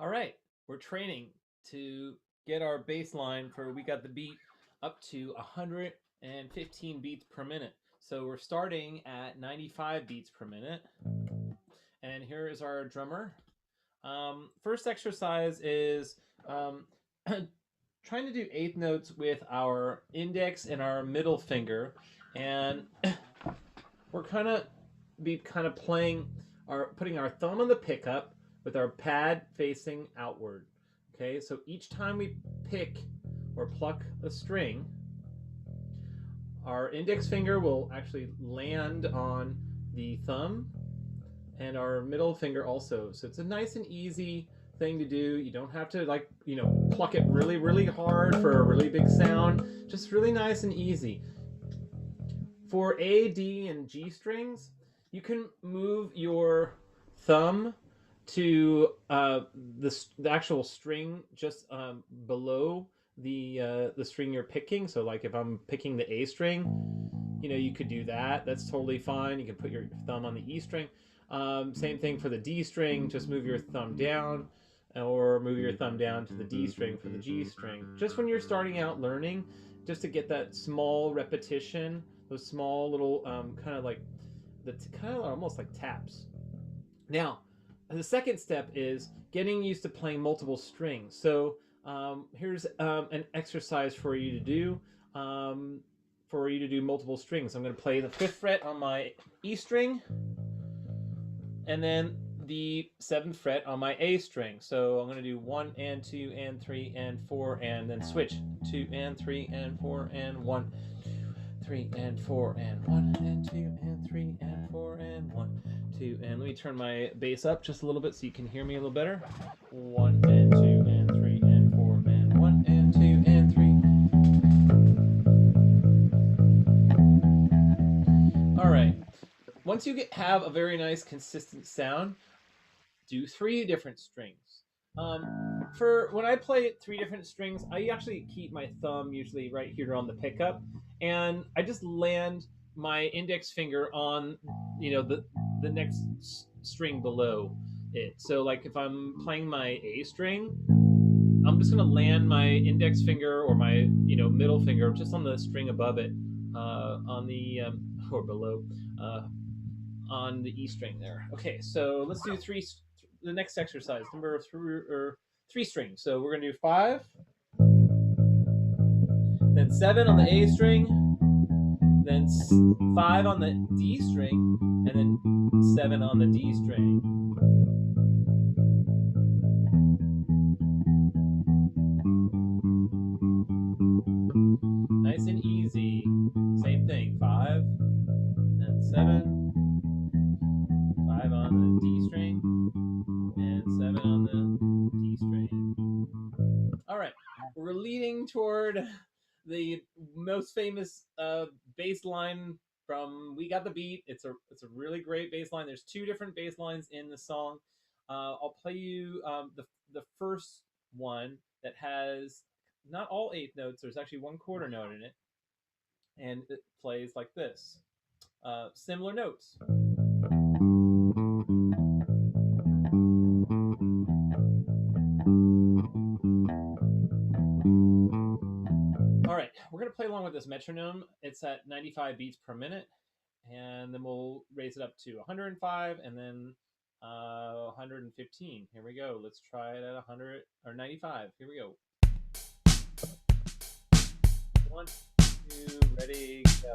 All right, we're training to get our baseline for We Got the Beat up to 115 beats per minute. So we're starting at 95 beats per minute. And here is our drummer. First exercise is trying to do eighth notes with our index and our middle finger. And we're putting our thumb on the pickup with our pad facing outward. Okay, so each time we pick or pluck a string, our index finger will actually land on the thumb and our middle finger also. So it's a nice and easy thing to do. You don't have to pluck it really, really hard for a really big sound. Just really nice and easy. For A, D, and G strings, you can move your thumb to the actual string just below the string you're picking. So like if I'm picking the A string, you could do that. That's totally fine. You can put your thumb on the E string. Same thing for the D string. Just move your thumb down, or move your thumb down to the D string for the G string. Just when you're starting out learning, just to get that small repetition, those small little almost like taps. Now, the second step is getting used to playing multiple strings. So here's an exercise for you to do. Multiple strings. I'm going to play the 5th fret on my E string, and then the 7th fret on my A string. So I'm going to do 1 and 2 and 3 and 4, and then switch 2 and 3 and 4 and 1, 3 and 4 and 1 and 2 and 3 and 4 and 1, 2. And let me turn my bass up just a little bit so you can hear me a little better. 1 and 2 and 3 and 4 and 1 and 2 and 3. All right. Once you have a very nice consistent sound, do 3 different strings. For when I play 3 different strings, I actually keep my thumb usually right here on the pickup, and I just land my index finger on the next string below it. So like if I'm playing my A string, I'm just going to land my index finger or my middle finger just on the string above it, on the or below, on the E string there. Okay, so let's do the next exercise, number 3 strings. So we're going to do 5, then 7 on the A string, then 5 on the D string, and then 7 on the D string. Nice and easy. Same thing, 5, then 7, 5 on the D string, and 7 on the D string. All right, we're leading toward the most famous bass line from We Got the Beat. It's a really great bass line. There's 2 different bass lines in the song. I'll play you the first one that has not all 8 notes. There's actually 1 quarter note in it, and it plays like this. Similar notes. All right, we're going to play along with this metronome. It's at 95 beats per minute, and then we'll raise it up to 105 and then 115. Here we go. Let's try it at 100 or 95. Here we go. 1, 2, ready, go.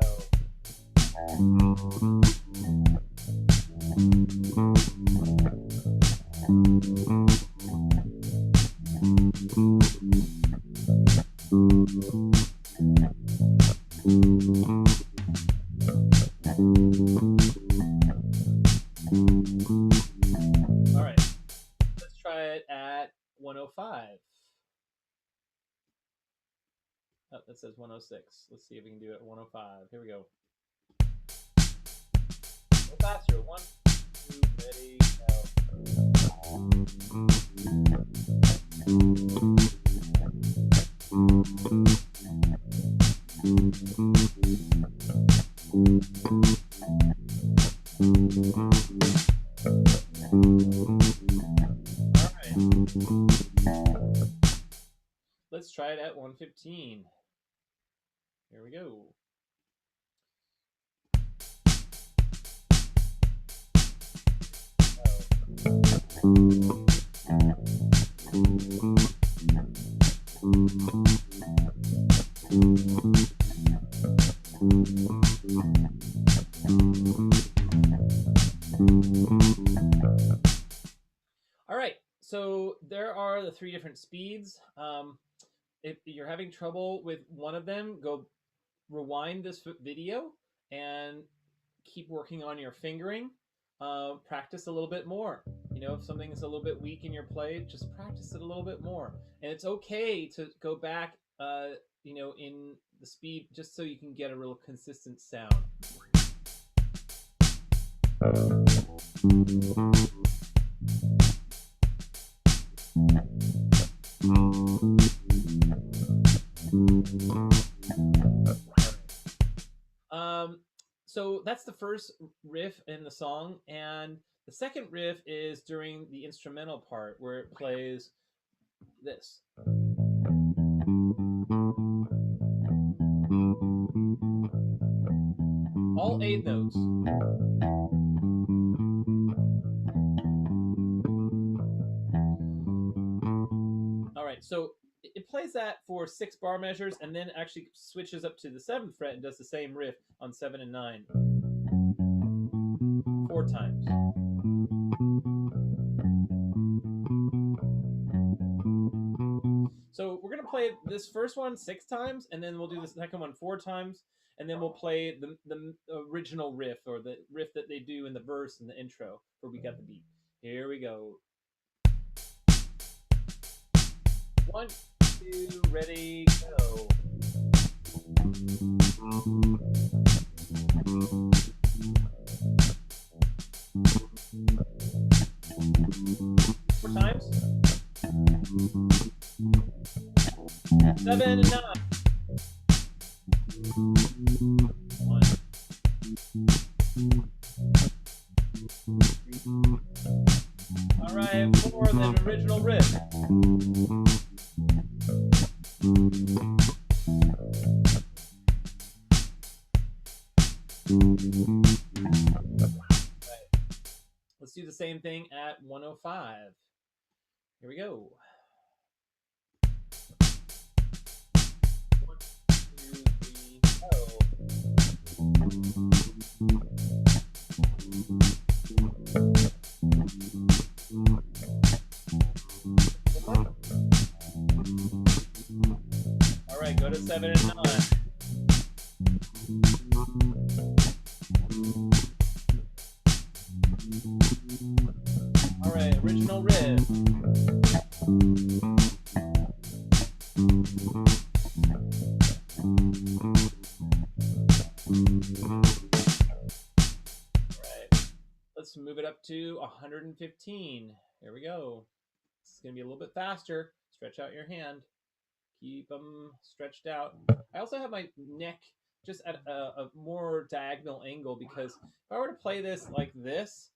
All right, let's try it at 105. Oh, that says 106. Let's see if we can do it at 105. Here we go. Go faster. 1, 2, ready, go. All right. Let's try it at 115. Here we go. All right, so there are the 3 different speeds. If you're having trouble with one of them, go rewind this video and keep working on your fingering. Practice a little bit more. You know, if something is a little bit weak in your play, just practice it a little bit more. And it's okay to go back, you know, in the speed just so you can get a real consistent sound. So that's the first riff in the song, and the second riff is during the instrumental part where it plays this. All 8 notes. All right, so it plays that for 6 bar measures and then actually switches up to the 7th fret and does the same riff on 7 and 9 4 times. So we're gonna play this first one 6 times, and then we'll do the second one 4 times, and then we'll play the original riff, or the riff that they do in the verse and the intro where we got the beat. Here we go. 1, 2, ready, go. Four times. 7 and 9. 1, 3. All right, 4, then original riff. Let's do the same thing at 105. Here we go. 1, 2, 3, go. All right, go to 7 and 9. All right, original riff. All right, let's move it up to 115. Here we go. This is going to be a little bit faster. Stretch out your hand. Keep them stretched out. I also have my neck just at a more diagonal angle, because if I were to play this like this,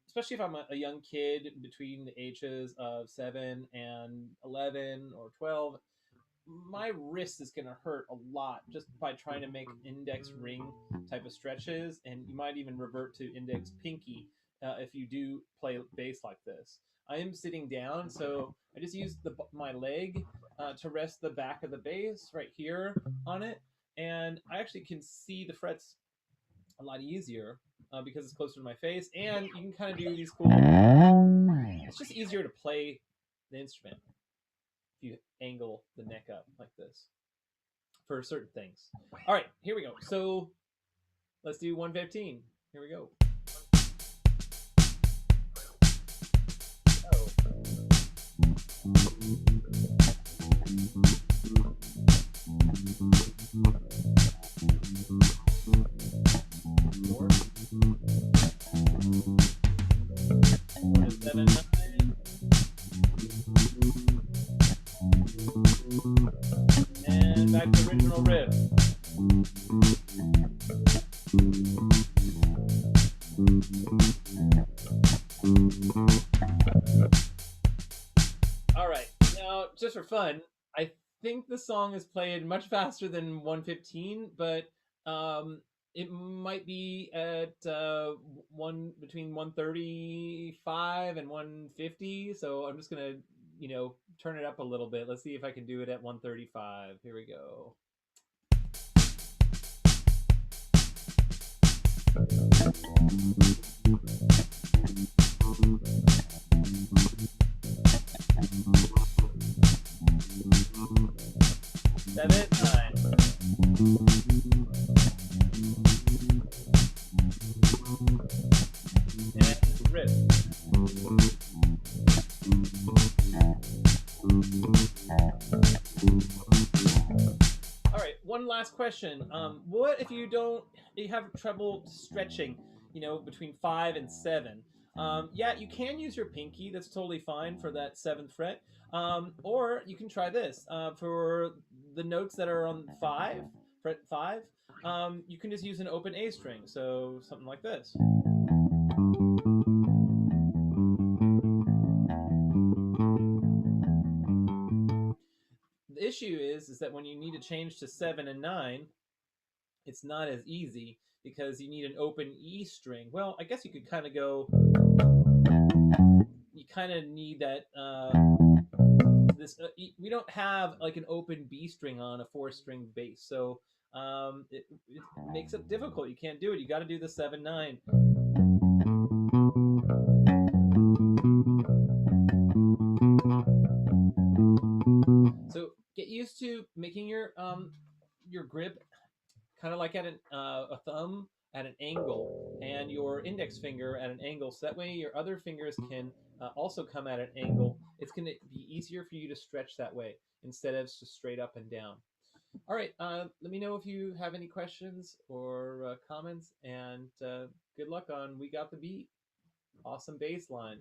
especially if I'm a young kid between the ages of 7 and 11 or 12, my wrist is going to hurt a lot just by trying to make index ring type of stretches, and you might even revert to index pinky if you do play bass like this. I am sitting down, so I just use my leg to rest the back of the bass right here on it, and I actually can see the frets a lot easier because it's closer to my face, and you can kind of do these cool. It's just easier to play the instrument if you angle the neck up like this for certain things. All right, here we go. So let's do 115. Here we go. Four. 7, 9. And back to original riff. just for fun, I think the song is played much faster than 115, but um, it might be at one between 135 and 150. So I'm just gonna, turn it up a little bit. Let's see if I can do it at 135. Here we go. 7, 9. And rip. All right, one last question. What if you have trouble stretching, between 5 and 7? Yeah, you can use your pinky. That's totally fine for that seventh fret. Or you can try this for the notes that are on fret 5. You can just use an open A string, so something like this. The issue is that when you need to change to 7 and 9, it's not as easy because you need an open E string. Well, I guess you could kind of go. You kind of need that. We don't have like an open B string on a 4-string bass, so it makes it difficult. You can't do it. You got to do the 7/9. So get used to making your grip kind of like at a thumb at an angle and your index finger at an angle, so that way your other fingers can also come at an angle. It's going to be easier for you to stretch that way instead of just straight up and down. All right, let me know if you have any questions or comments, and good luck on We Got the Beat. Awesome bass line.